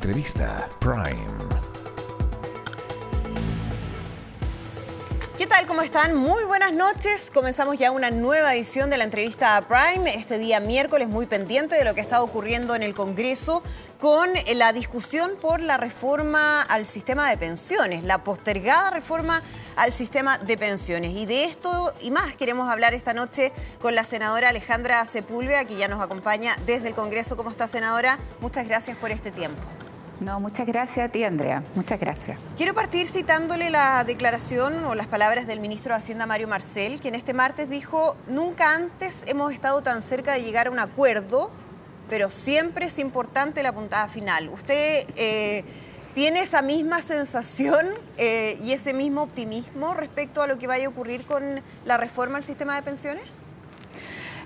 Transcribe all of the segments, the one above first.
Entrevista Prime. ¿Qué tal? ¿Cómo están? Muy buenas noches. Comenzamos ya una nueva edición de la entrevista Prime. Este día miércoles muy pendiente de lo que está ocurriendo en el Congreso con la discusión por la reforma al sistema de pensiones, la postergada reforma al sistema de pensiones. Y de esto y más queremos hablar esta noche con la senadora Alejandra Sepúlveda, que ya nos acompaña desde el Congreso. ¿Cómo está, senadora? Muchas gracias por este tiempo. No, muchas gracias a ti, Andrea. Muchas gracias. Quiero partir citándole la declaración o las palabras del ministro de Hacienda, Mario Marcel, quien este martes dijo: nunca antes hemos estado tan cerca de llegar a un acuerdo, pero siempre es importante la puntada final. ¿Usted tiene esa misma sensación y ese mismo optimismo respecto a lo que vaya a ocurrir con la reforma al sistema de pensiones?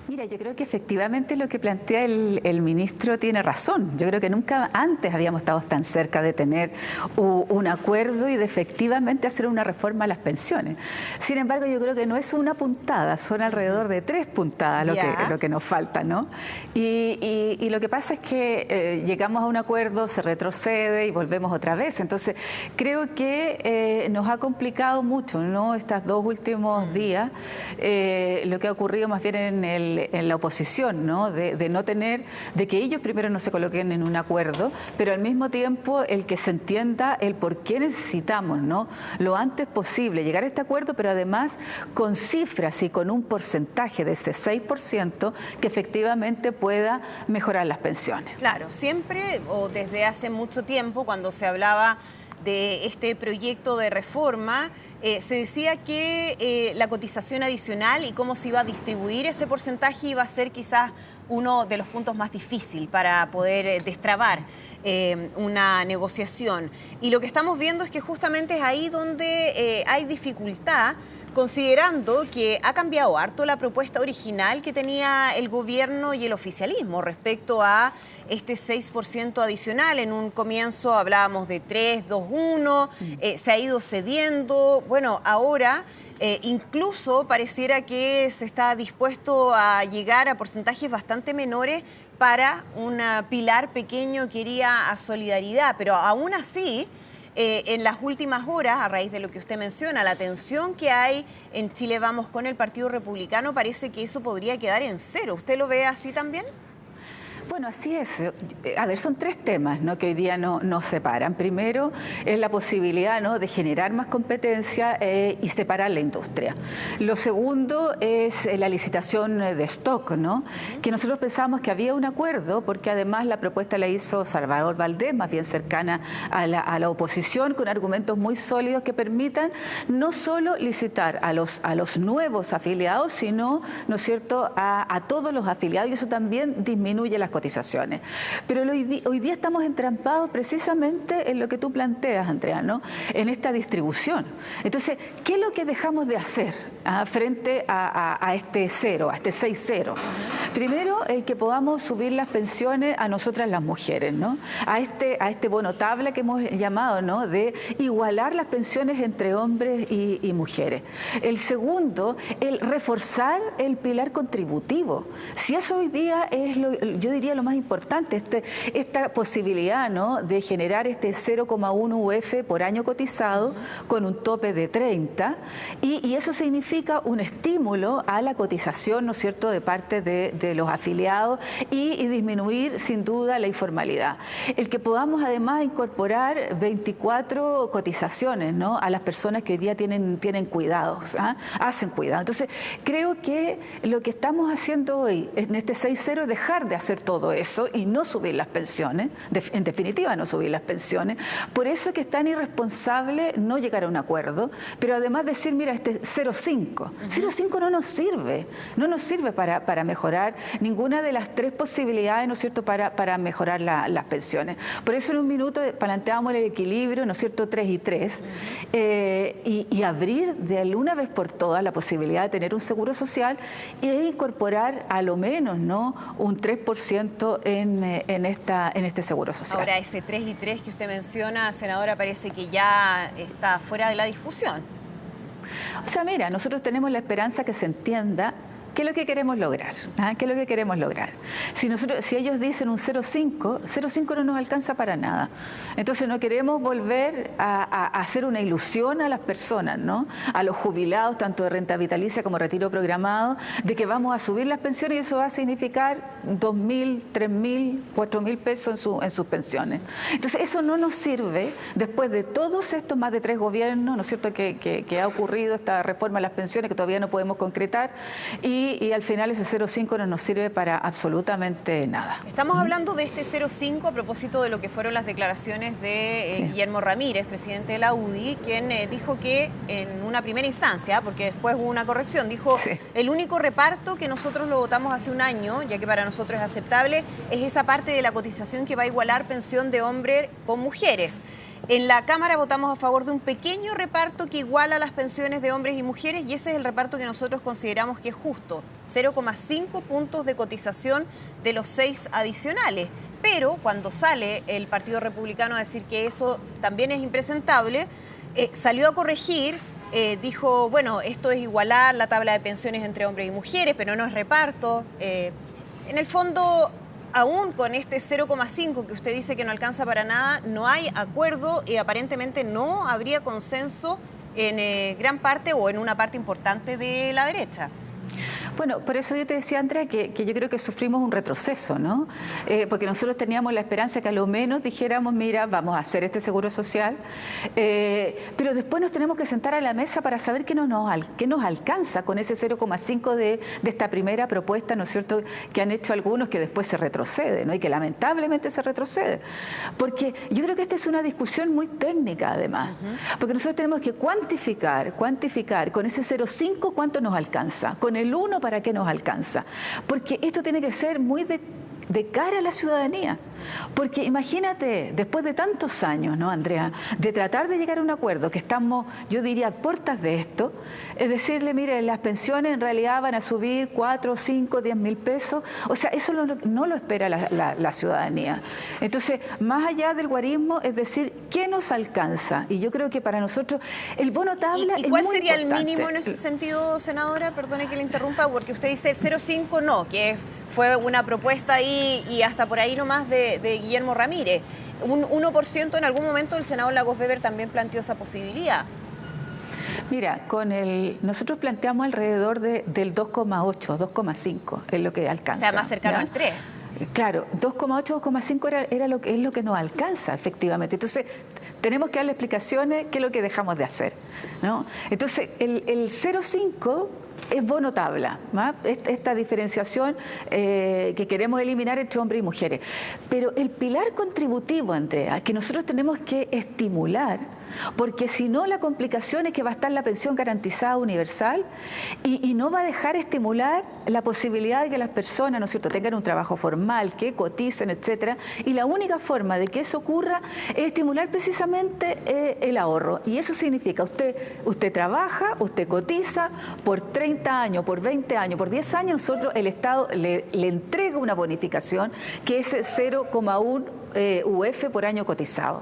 Mira, yo creo que efectivamente lo que plantea el ministro tiene razón. Yo creo que nunca antes habíamos estado tan cerca de tener un acuerdo y de efectivamente hacer una reforma a las pensiones. Sin embargo, yo creo que no es una puntada, son alrededor de 3 puntadas lo que nos falta, ¿no? Y lo que pasa es que llegamos a un acuerdo, se retrocede y volvemos otra vez. Entonces, creo que nos ha complicado mucho, ¿no? Estos 2 últimos días, lo que ha ocurrido más bien en la oposición, ¿no? De no tener, de que ellos primero no se coloquen en un acuerdo, pero al mismo tiempo el que se entienda el por qué necesitamos, ¿no? Lo antes posible llegar a este acuerdo, pero además con cifras y con un porcentaje de ese 6% que efectivamente pueda mejorar las pensiones. Claro, siempre o desde hace mucho tiempo, cuando se hablaba de este proyecto de reforma, se decía que la cotización adicional y cómo se iba a distribuir ese porcentaje iba a ser quizás uno de los puntos más difíciles para poder destrabar una negociación. Y lo que estamos viendo es que justamente es ahí donde hay dificultad, considerando que ha cambiado harto la propuesta original que tenía el gobierno y el oficialismo respecto a este 6% adicional. En un comienzo hablábamos de 3, 2, 1, se ha ido cediendo. Bueno, ahora incluso pareciera que se está dispuesto a llegar a porcentajes bastante menores para un pilar pequeño que iría a solidaridad, pero aún así, en las últimas horas, a raíz de lo que usted menciona, la tensión que hay en Chile Vamos con el Partido Republicano, parece que eso podría quedar en cero. ¿Usted lo ve así también? Bueno, así es. A ver, son 3 temas, ¿no?, que hoy día nos separan. Primero es la posibilidad, ¿no?, de generar más competencia y separar la industria. Lo segundo es la licitación de stock, ¿no?, que nosotros pensábamos que había un acuerdo, porque además la propuesta la hizo Salvador Valdés, más bien cercana a la oposición, con argumentos muy sólidos que permitan no solo licitar a los nuevos afiliados, sino, ¿no es cierto?, a todos los afiliados, y eso también disminuye las cotizaciones. Pero hoy día estamos entrampados precisamente en lo que tú planteas, Andrea, ¿no?, en esta distribución. Entonces, ¿qué es lo que dejamos de hacer frente a este 0, a este 6-0? Primero, el que podamos subir las pensiones a nosotras las mujeres, ¿no?, a este bono tabla que hemos llamado, ¿no?, de igualar las pensiones entre hombres y mujeres. El segundo, el reforzar el pilar contributivo. Si eso hoy día es, yo diría, lo más importante, esta posibilidad, ¿no?, de generar este 0,1 UF por año cotizado con un tope de 30, y eso significa un estímulo a la cotización, ¿no es cierto?, de parte de los afiliados y disminuir sin duda la informalidad. El que podamos además incorporar 24 cotizaciones, ¿no?, a las personas que hoy día tienen cuidados, hacen cuidado. Entonces, creo que lo que estamos haciendo hoy en este 6-0 es dejar de hacer todo eso y no subir las pensiones, en definitiva no subir las pensiones. Por eso es que es tan irresponsable no llegar a un acuerdo, pero además decir, mira, este 0,5. 0,5 no nos sirve para mejorar ninguna de las 3 posibilidades, ¿no es cierto?, para mejorar las pensiones. Por eso en un minuto planteábamos el equilibrio, ¿no es cierto?, 3 y 3, y abrir de alguna vez por todas la posibilidad de tener un seguro social e incorporar a lo menos, ¿no?, un 3% en este seguro social. Ahora, ese 3 y 3 que usted menciona, senadora, parece que ya está fuera de la discusión. O sea, mira, nosotros tenemos la esperanza que se entienda ¿Qué es lo que queremos lograr? ¿Qué es lo que queremos lograr? Si ellos dicen un 0,5 no nos alcanza para nada. Entonces no queremos volver a hacer una ilusión a las personas, ¿no? A los jubilados, tanto de renta vitalicia como retiro programado, de que vamos a subir las pensiones y eso va a significar 2.000, 3.000, 4.000 pesos en sus pensiones. Entonces eso no nos sirve después de todos estos más de 3 gobiernos, ¿no es cierto?, que ha ocurrido esta reforma de las pensiones que todavía no podemos concretar y al final ese 0,5 no nos sirve para absolutamente nada. Estamos hablando de este 0,5 a propósito de lo que fueron las declaraciones de Guillermo Ramírez, presidente de la UDI, quien dijo que en una primera instancia, porque después hubo una corrección, dijo el único reparto que nosotros lo votamos hace un año, ya que para nosotros es aceptable, es esa parte de la cotización que va a igualar pensión de hombre con mujeres. En la Cámara votamos a favor de un pequeño reparto que iguala las pensiones de hombres y mujeres y ese es el reparto que nosotros consideramos que es justo, 0,5 puntos de cotización de los 6 adicionales. Pero cuando sale el Partido Republicano a decir que eso también es impresentable, salió a corregir, dijo, bueno, esto es igualar la tabla de pensiones entre hombres y mujeres, pero no es reparto. En el fondo, aún con este 0,5 que usted dice que no alcanza para nada, no hay acuerdo y aparentemente no habría consenso en gran parte o en una parte importante de la derecha. Bueno, por eso yo te decía, Andrea, que yo creo que sufrimos un retroceso, ¿no? Porque nosotros teníamos la esperanza que a lo menos dijéramos, mira, vamos a hacer este seguro social, pero después nos tenemos que sentar a la mesa para saber qué nos alcanza con ese 0,5 de esta primera propuesta, ¿no es cierto?, que han hecho algunos que después se retrocede, ¿no? Y que lamentablemente se retrocede. Porque yo creo que esta es una discusión muy técnica, además, porque nosotros tenemos que cuantificar con ese 0,5 cuánto nos alcanza, con el 1 para qué nos alcanza, porque esto tiene que ser muy de cara a la ciudadanía. Porque imagínate, después de tantos años, ¿no, Andrea?, de tratar de llegar a un acuerdo, que estamos, yo diría, a puertas de esto, es decirle, mire, las pensiones en realidad van a subir 4, 5, 10.000 pesos, o sea, eso no lo espera la ciudadanía. Entonces, más allá del guarismo, es decir, ¿qué nos alcanza? Y yo creo que para nosotros el bono tabla es muy importante. ¿Y cuál sería el mínimo en ese sentido, senadora? Perdone que le interrumpa, porque usted dice el 0,5 no, que fue una propuesta ahí y hasta por ahí nomás de Guillermo Ramírez. Un 1% en algún momento el senador Lagos Weber también planteó esa posibilidad. Mira, nosotros planteamos alrededor del 2,8, 2,5 es lo que alcanza. O sea, más cercano al 3. Claro, 2,8, 2,5 es lo que nos alcanza, efectivamente. Entonces, tenemos que darle explicaciones qué es lo que dejamos de hacer, ¿no? Entonces, el 0,5 es bono tabla, ¿no? Esta diferenciación que queremos eliminar entre hombres y mujeres. Pero el pilar contributivo, Andrea, que nosotros tenemos que estimular, porque si no la complicación es que va a estar la pensión garantizada universal y no va a dejar estimular la posibilidad de que las personas, ¿no es cierto?, tengan un trabajo formal, que coticen, etcétera, y la única forma de que eso ocurra es estimular precisamente el ahorro, y eso significa usted trabaja, usted cotiza por 30 años, por 20 años, por 10 años, nosotros, el Estado le entrega una bonificación que es 0,1 UF por año cotizado.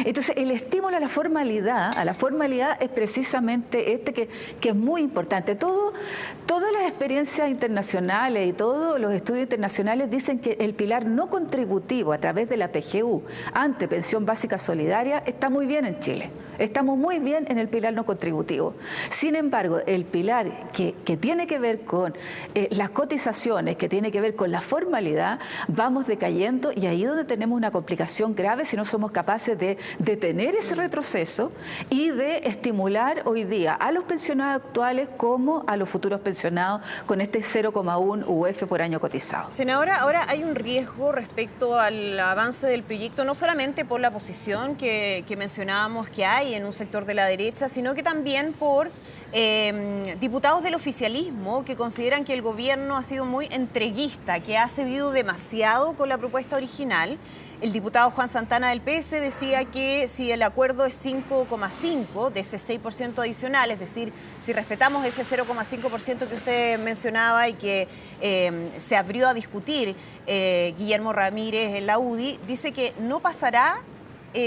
Entonces, el estímulo a la formalidad es precisamente que es muy importante. Todas las experiencias internacionales y todos los estudios internacionales dicen que el pilar no contributivo a través de la PGU, ante Pensión Básica Solidaria, está muy bien en Chile. Estamos muy bien en el pilar no contributivo. Sin embargo, el pilar que tiene que ver con las cotizaciones, que tiene que ver con la formalidad, vamos decayendo y ahí es donde tenemos una complicación grave si no somos capaces de detener ese retroceso y de estimular hoy día a los pensionados actuales como a los futuros pensionados con este 0,1 UF por año cotizado. Senadora, ahora hay un riesgo respecto al avance del proyecto, no solamente por la posición que mencionábamos que hay en un sector de la derecha, sino que también por diputados del oficialismo que consideran que el gobierno ha sido muy entreguista, que ha cedido demasiado con la propuesta original. El diputado Juan Santana del PS decía que si el acuerdo es 5,5 de ese 6% adicional, es decir, si respetamos ese 0,5% que usted mencionaba y que se abrió a discutir Guillermo Ramírez en la UDI, dice que no pasará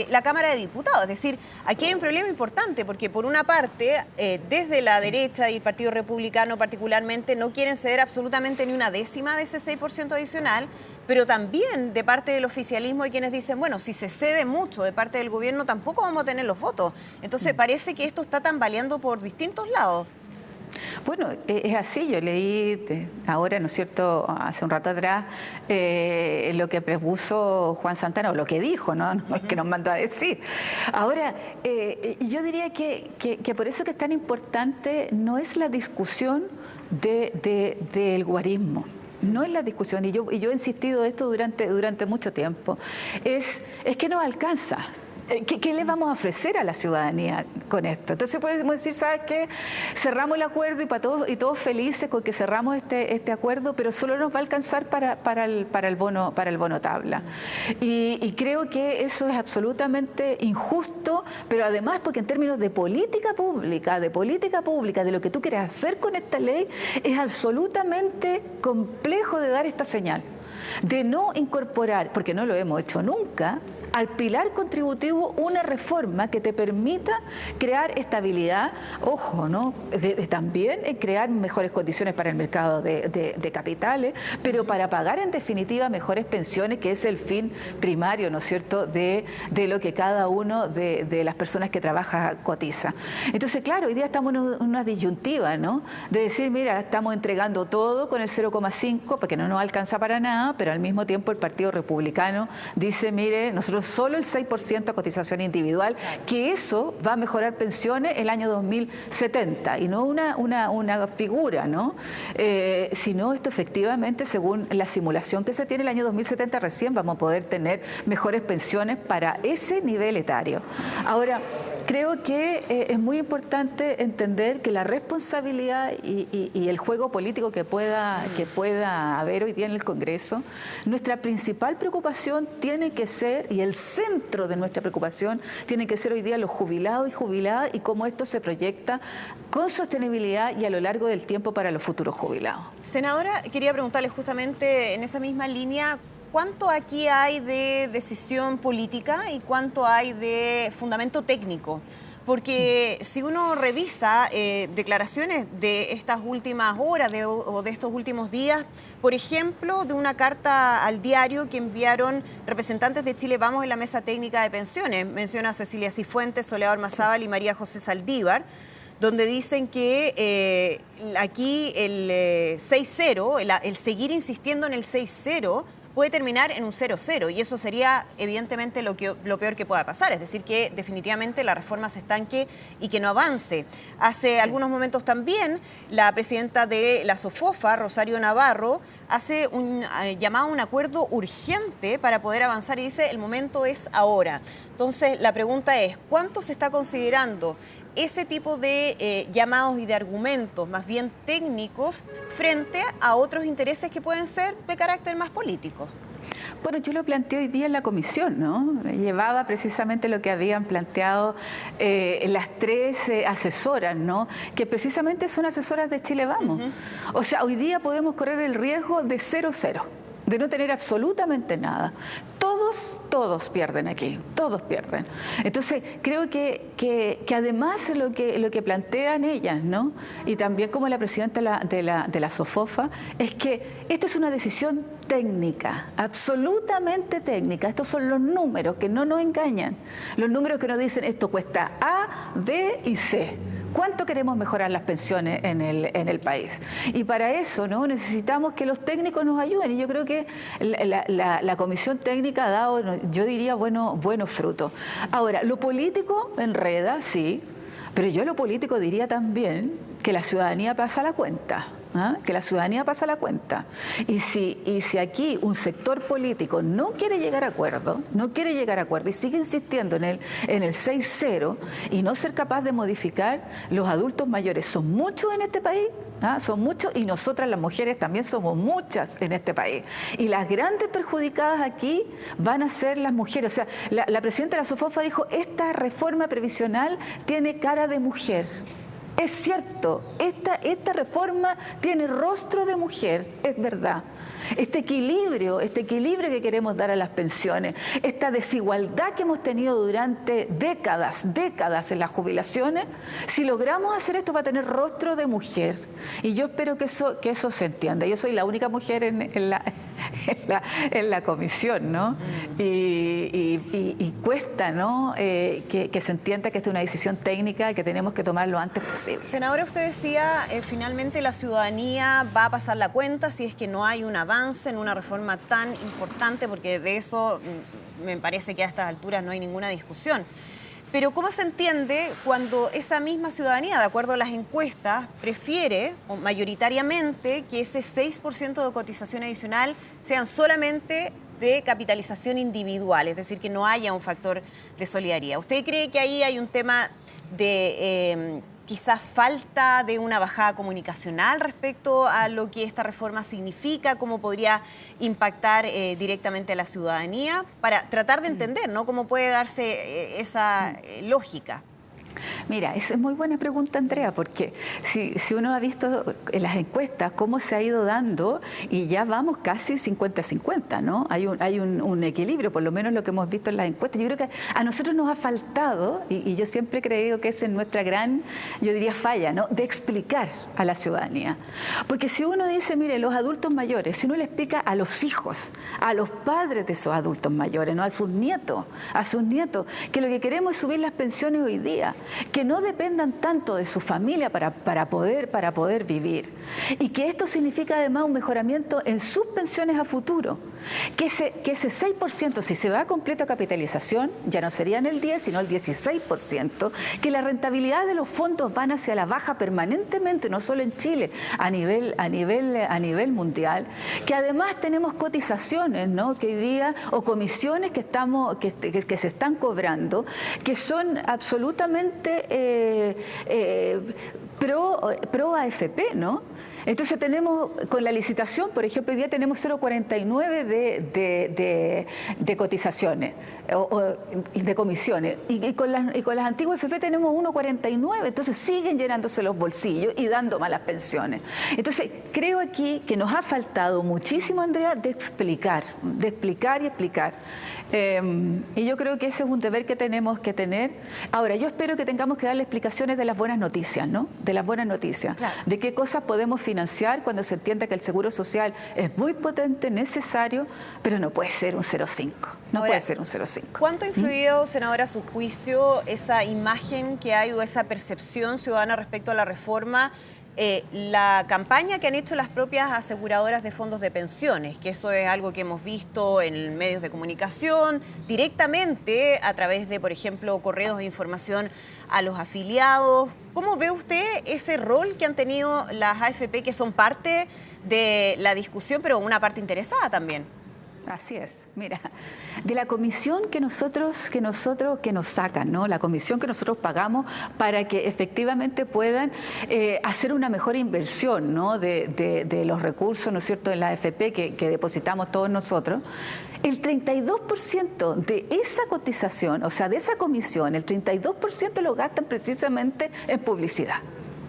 la Cámara de Diputados. Es decir, aquí hay un problema importante porque por una parte, desde la derecha y el Partido Republicano particularmente no quieren ceder absolutamente ni una décima de ese 6% adicional, pero también de parte del oficialismo hay quienes dicen, bueno, si se cede mucho de parte del gobierno tampoco vamos a tener los votos. Entonces parece que esto está tambaleando por distintos lados. Bueno, es así. Yo leí ahora, ¿no es cierto?, hace un rato atrás, lo que propuso Juan Santana, o lo que dijo, ¿no? Que nos mandó a decir. Ahora, yo diría que por eso que es tan importante no es la discusión del guarismo. No es la discusión, y yo he insistido esto durante mucho tiempo, es que no alcanza. ¿Qué le vamos a ofrecer a la ciudadanía con esto? Entonces podemos decir, ¿sabes qué? Cerramos el acuerdo y todos felices con que cerramos este acuerdo, pero solo nos va a alcanzar para el bono tabla. Y creo que eso es absolutamente injusto, pero además porque en términos de política pública, de lo que tú quieres hacer con esta ley, es absolutamente complejo de dar esta señal, de no incorporar, porque no lo hemos hecho nunca, al pilar contributivo una reforma que te permita crear estabilidad, ojo, ¿no? También crear mejores condiciones para el mercado de capitales, pero para pagar en definitiva mejores pensiones, que es el fin primario, ¿no es cierto?, de lo que cada uno de las personas que trabaja cotiza. Entonces, claro, hoy día estamos en una disyuntiva, ¿no?, de decir, mira, estamos entregando todo con el 0,5 porque no nos alcanza para nada, pero al mismo tiempo el Partido Republicano dice, mire, nosotros solo el 6% de cotización individual, que eso va a mejorar pensiones el año 2070 y no una figura, ¿no? Sino esto efectivamente, según la simulación que se tiene, el año 2070 recién vamos a poder tener mejores pensiones para ese nivel etario. Ahora, creo que es muy importante entender que la responsabilidad y el juego político que pueda haber hoy día en el Congreso, nuestra principal preocupación tiene que ser, y el centro de nuestra preocupación tiene que ser hoy día los jubilados y jubiladas y cómo esto se proyecta con sostenibilidad y a lo largo del tiempo para los futuros jubilados. Senadora, quería preguntarle justamente en esa misma línea, ¿cuánto aquí hay de decisión política y cuánto hay de fundamento técnico? Porque si uno revisa declaraciones de estas últimas horas o de estos últimos días, por ejemplo, de una carta al diario que enviaron representantes de Chile Vamos en la Mesa Técnica de Pensiones, menciona a Cecilia Cifuentes, Soledad Ormazábal y María José Saldívar, donde dicen que aquí el 6-0, el seguir insistiendo en el 6-0, puede terminar en un 0-0 y eso sería evidentemente lo peor que pueda pasar, es decir, que definitivamente la reforma se estanque y que no avance. Hace algunos momentos también la presidenta de la SOFOFA, Rosario Navarro, hace un llamado a un acuerdo urgente para poder avanzar y dice el momento es ahora. Entonces la pregunta es, ¿cuánto se está considerando ese tipo de llamados y de argumentos más bien técnicos frente a otros intereses que pueden ser de carácter más político? Bueno, yo lo planteé hoy día en la comisión, ¿no? Llevaba precisamente lo que habían planteado las tres asesoras, ¿no? Que precisamente son asesoras de Chile Vamos. O sea, hoy día podemos correr el riesgo de 0-0. De no tener absolutamente nada. Todos pierden aquí, todos pierden. Entonces, creo que además lo que plantean ellas, ¿no?, y también como la presidenta de la SOFOFA, es que esta es una decisión técnica, absolutamente técnica. Estos son los números que no nos engañan. Los números que nos dicen esto cuesta A, B y C. ¿Cuánto queremos mejorar las pensiones en el país? Y para eso, ¿no?, necesitamos que los técnicos nos ayuden. Y yo creo que la comisión técnica ha dado, yo diría, buenos frutos. Ahora, lo político enreda, sí, pero yo lo político diría también que la ciudadanía pasa la cuenta. Que la ciudadanía pasa la cuenta. Y si aquí un sector político no quiere llegar a acuerdo, y sigue insistiendo en el 6-0 y no ser capaz de modificar, los adultos mayores son muchos en este país, son muchos, y nosotras las mujeres también somos muchas en este país. Y las grandes perjudicadas aquí van a ser las mujeres. O sea, la presidenta de la SOFOFA dijo, esta reforma previsional tiene cara de mujer. Es cierto, esta reforma tiene rostro de mujer, es verdad. Este equilibrio que queremos dar a las pensiones, esta desigualdad que hemos tenido durante décadas en las jubilaciones, si logramos hacer esto va a tener rostro de mujer. Y yo espero que eso se entienda. Yo soy la única mujer en la comisión, ¿no? Y cuesta, ¿no? Que se entienda que esta es una decisión técnica que tenemos que tomar lo antes posible. Senadora, usted decía, finalmente la ciudadanía va a pasar la cuenta si es que no hay un avance en una reforma tan importante, porque de eso me parece que a estas alturas no hay ninguna discusión. Pero ¿cómo se entiende cuando esa misma ciudadanía, de acuerdo a las encuestas, prefiere o mayoritariamente que ese 6% de cotización adicional sean solamente de capitalización individual, es decir, que no haya un factor de solidaridad? ¿Usted cree que ahí hay un tema de quizás falta de una bajada comunicacional respecto a lo que esta reforma significa, cómo podría impactar directamente a la ciudadanía, para tratar de entender, ¿no?, cómo puede darse esa lógica? Mira, esa es muy buena pregunta, Andrea, porque si uno ha visto en las encuestas cómo se ha ido dando, y ya vamos casi 50-50, ¿no? Hay un equilibrio, por lo menos lo que hemos visto en las encuestas. Yo creo que a nosotros nos ha faltado, y yo siempre he creído que esa es nuestra gran, yo diría, falla, ¿no?, de explicar a la ciudadanía. Porque si uno dice, mire, los adultos mayores, si uno le explica a los hijos, a los padres de esos adultos mayores, ¿no?, a sus nietos, que lo que queremos es subir las pensiones hoy día, que no dependan tanto de su familia para poder vivir, y que esto significa además un mejoramiento en sus pensiones a futuro, que ese 6%, si se va a completa capitalización, ya no serían el 10, sino el 16%, que la rentabilidad de los fondos van hacia la baja permanentemente, no solo en Chile, a nivel mundial, que además tenemos cotizaciones, ¿no?, que hoy día, o comisiones que se están cobrando, que son absolutamente pro AFP, ¿no? Entonces tenemos, con la licitación, por ejemplo, hoy día tenemos 0,49 de cotizaciones o de comisiones, y con las antiguas AFP tenemos 1,49, entonces siguen llenándose los bolsillos y dando malas pensiones. Entonces creo aquí que nos ha faltado muchísimo, Andrea, de explicar y explicar. Y yo creo que ese es un deber que tenemos que tener. Ahora, yo espero que tengamos que darle explicaciones de las buenas noticias, ¿no? De las buenas noticias, claro, de qué cosas podemos financiar cuando se entienda que el seguro social es muy potente, necesario, pero no puede ser un 0,5. Ahora, puede ser un 0,5. ¿Cuánto ha influido, senadora, a su juicio, esa imagen que hay o esa percepción ciudadana respecto a la reforma? La campaña que han hecho las propias aseguradoras de fondos de pensiones, que eso es algo que hemos visto en medios de comunicación, directamente a través de, por ejemplo, correos de información a los afiliados. ¿Cómo ve usted ese rol que han tenido las AFP, que son parte de la discusión, pero una parte interesada también? Así es. Mira, de la comisión que nos sacan, ¿no?, la comisión que nosotros pagamos para que efectivamente puedan hacer una mejor inversión, ¿no?, de los recursos, ¿no es cierto?, en la AFP que depositamos todos nosotros, el 32% de esa cotización, o sea, de esa comisión, el 32% lo gastan precisamente en publicidad.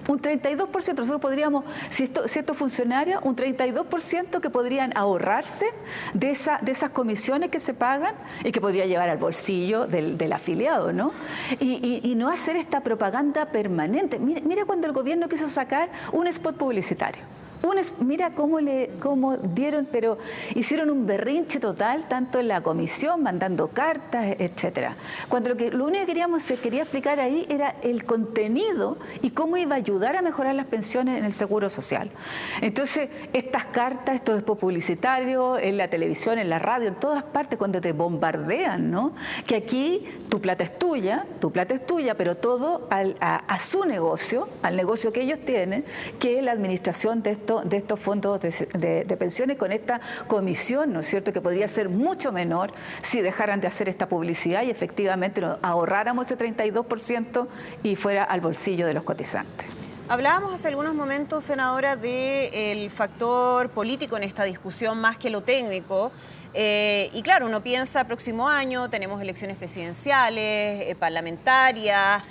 Un 32%, nosotros podríamos, si esto funcionara, un 32% que podrían ahorrarse de esas comisiones que se pagan y que podría llevar al bolsillo del afiliado, ¿no? Y no hacer esta propaganda permanente. Mira cuando el gobierno quiso sacar un spot publicitario. Mira cómo dieron, pero hicieron un berrinche total, tanto en la comisión, mandando cartas, etcétera. Cuando lo único que se quería explicar ahí era el contenido y cómo iba a ayudar a mejorar las pensiones en el Seguro Social. Entonces, estas cartas, estos spots publicitarios, en la televisión, en la radio, en todas partes, cuando te bombardean, ¿no?, que aquí tu plata es tuya, pero todo a su negocio, al negocio que ellos tienen, que es la administración de estos fondos de pensiones, con esta comisión, ¿no es cierto?, que podría ser mucho menor si dejaran de hacer esta publicidad y efectivamente ahorráramos ese 32% y fuera al bolsillo de los cotizantes. Hablábamos hace algunos momentos, senadora, del factor político en esta discusión más que lo técnico. Y claro, uno piensa próximo año, tenemos elecciones presidenciales, parlamentarias.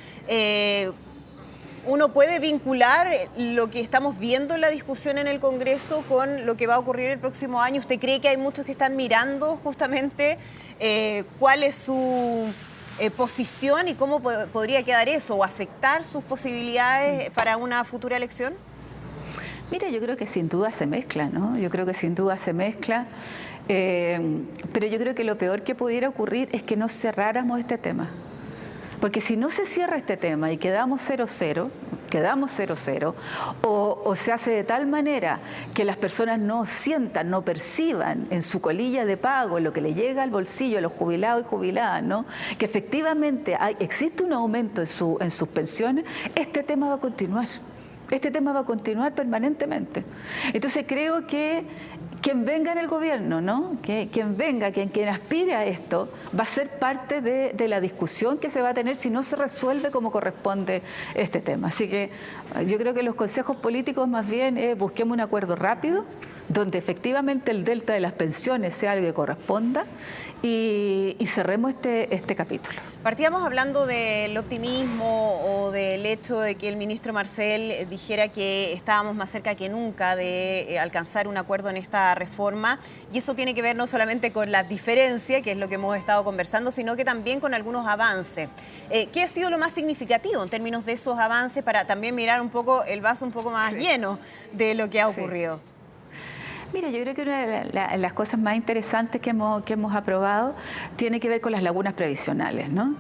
¿Uno puede vincular lo que estamos viendo en la discusión en el Congreso con lo que va a ocurrir el próximo año? ¿Usted cree que hay muchos que están mirando justamente cuál es su posición y cómo podría quedar eso o afectar sus posibilidades para una futura elección? Mira, yo creo que sin duda se mezcla, ¿no? Yo creo que sin duda se mezcla, pero yo creo que lo peor que pudiera ocurrir es que no cerráramos este tema. Porque si no se cierra este tema y quedamos 0-0, o se hace de tal manera que las personas no sientan, no perciban en su colilla de pago, en lo que le llega al bolsillo a los jubilados y jubiladas, ¿no?, que efectivamente existe un aumento en sus pensiones, este tema va a continuar. Este tema va a continuar permanentemente. Entonces creo que quien venga en el gobierno, ¿no?, quien venga, quien aspire a esto, va a ser parte de la discusión que se va a tener si no se resuelve como corresponde este tema. Así que yo creo que los consejos políticos más bien busquemos un acuerdo rápido, donde efectivamente el delta de las pensiones sea algo que corresponda y cerremos este capítulo. Partíamos hablando del optimismo o del hecho de que el ministro Marcel dijera que estábamos más cerca que nunca de alcanzar un acuerdo en esta reforma, y eso tiene que ver no solamente con la diferencia, que es lo que hemos estado conversando, sino que también con algunos avances. ¿Qué ha sido lo más significativo en términos de esos avances para también mirar un poco el vaso un poco más lleno de lo que ha ocurrido? Mira, yo creo que una de las cosas más interesantes que hemos aprobado tiene que ver con las lagunas previsionales, ¿no?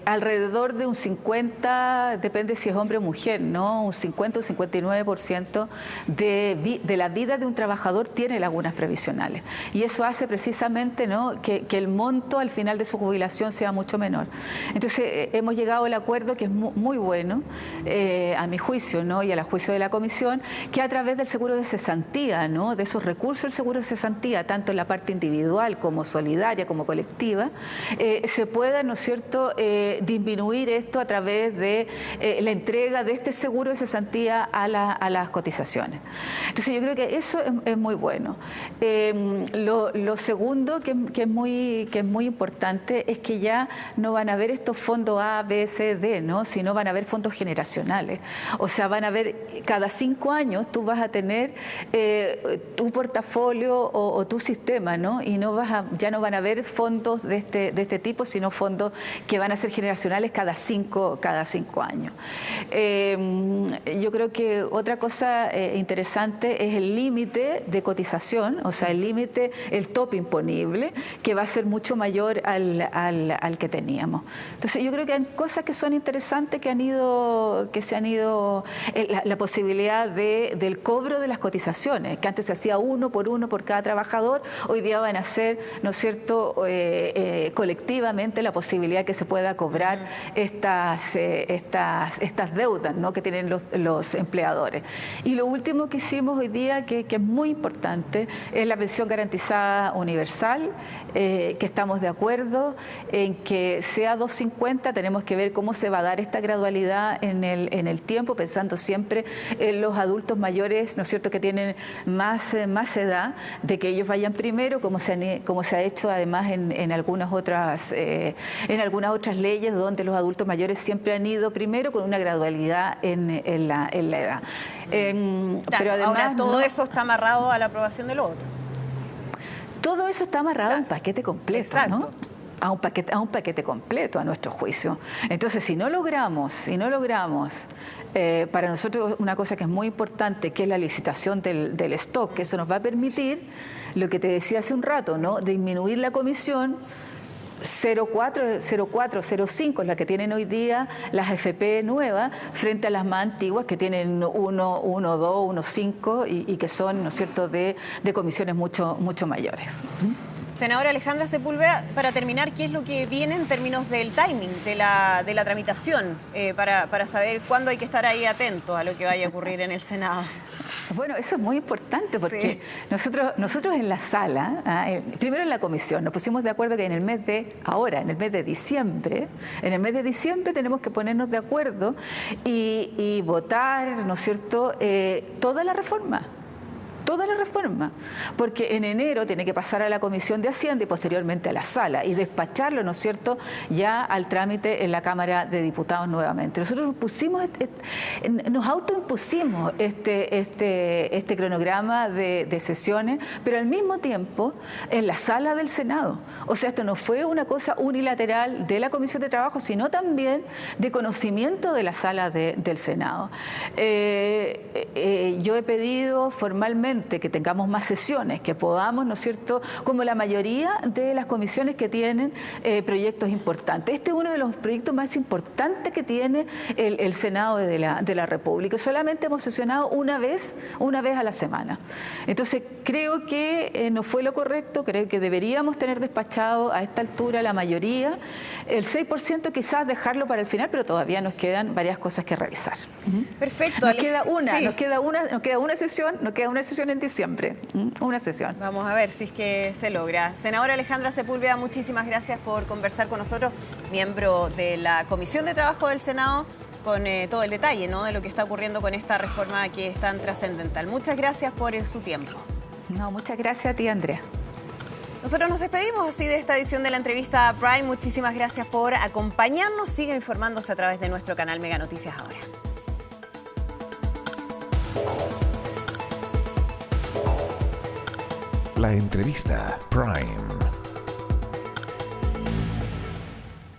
Alrededor de un 50, depende si es hombre o mujer, ¿no?, un 50 o 59% de la vida de un trabajador tiene lagunas previsionales. Y eso hace precisamente, ¿no?, que el monto al final de su jubilación sea mucho menor. Entonces, hemos llegado al acuerdo que es muy bueno, a mi juicio, ¿no?, y al juicio de la Comisión, que a través del seguro de cesantía, ¿no?, de esos recursos del seguro de cesantía, tanto en la parte individual como solidaria, como colectiva, se pueda, ¿no es cierto?, disminuir esto a través de la entrega de este seguro de cesantía a las cotizaciones. Entonces yo creo que eso es muy bueno. Lo segundo que es muy importante es que ya no van a haber estos fondos A, B, C, D, ¿no?, sino van a haber fondos generacionales. O sea, van a haber, cada 5 años tú vas a tener tu portafolio o tu sistema, ¿no?, y ya no van a haber fondos de este tipo, sino fondos que van a ser generacionales cada cinco años. Yo creo que otra cosa interesante es el límite de cotización, o sea, el tope imponible, que va a ser mucho mayor al que teníamos. Entonces, yo creo que hay cosas que son interesantes que se han ido, la posibilidad del cobro de las cotizaciones, que antes se hacía uno por cada trabajador, hoy día van a ser, ¿no es cierto?, colectivamente la posibilidad que se pueda cobrar estas deudas, ¿no?, que tienen los empleadores. Y lo último que hicimos hoy día, que es muy importante, es la pensión garantizada universal, que estamos de acuerdo en que sea 2.50. Tenemos que ver cómo se va a dar esta gradualidad en el tiempo, pensando siempre en los adultos mayores, ¿no es cierto?, que tienen más edad, de que ellos vayan primero, como se ha hecho además en algunas otras leyes, donde los adultos mayores siempre han ido primero con una gradualidad en la edad. Claro, pero además, ahora todo eso está amarrado a la aprobación de lo otro. Todo eso está amarrado a un paquete completo, exacto, ¿no?, a un paquete completo, a nuestro juicio. Entonces, si no logramos para nosotros una cosa que es muy importante, que es la licitación del stock, que eso nos va a permitir, lo que te decía hace un rato, ¿no?, disminuir la comisión. 0,4, 0,5 es la que tienen hoy día las FP nuevas, frente a las más antiguas que tienen 1, 2, 1,5 y que son, ¿no es cierto?, de comisiones mucho mayores. Senadora Alejandra Sepúlveda, para terminar, ¿qué es lo que viene en términos del timing de la tramitación, para saber cuándo hay que estar ahí atento a lo que vaya a ocurrir en el Senado? Bueno, eso es muy importante porque nosotros en la sala, primero en la comisión, nos pusimos de acuerdo que en el mes de diciembre tenemos que ponernos de acuerdo y votar, ¿no es cierto?, toda la reforma. toda la reforma, porque en enero tiene que pasar a la Comisión de Hacienda y posteriormente a la Sala y despacharlo, ¿no es cierto?, ya al trámite en la Cámara de Diputados nuevamente. Nosotros nos autoimpusimos este cronograma de sesiones, pero al mismo tiempo en la Sala del Senado. O sea, esto no fue una cosa unilateral de la Comisión de Trabajo, sino también de conocimiento de la Sala del Senado. Yo he pedido formalmente que tengamos más sesiones, que podamos, ¿no es cierto?, como la mayoría de las comisiones que tienen proyectos importantes. Este es uno de los proyectos más importantes que tiene el Senado de la República. Solamente hemos sesionado una vez a la semana. Entonces, creo que no fue lo correcto, creo que deberíamos tener despachado a esta altura la mayoría, el 6% quizás dejarlo para el final, pero todavía nos quedan varias cosas que revisar. Perfecto. Nos queda una sesión en diciembre, una sesión. Vamos a ver si es que se logra. Senadora Alejandra Sepúlveda, muchísimas gracias por conversar con nosotros, miembro de la Comisión de Trabajo del Senado, con todo el detalle, ¿no?, de lo que está ocurriendo con esta reforma que es tan trascendental. Muchas gracias por su tiempo. No, muchas gracias a ti, Andrea. Nosotros nos despedimos así de esta edición de la entrevista Prime. Muchísimas gracias por acompañarnos. Sigue informándose a través de nuestro canal Mega Noticias Ahora. La entrevista Prime.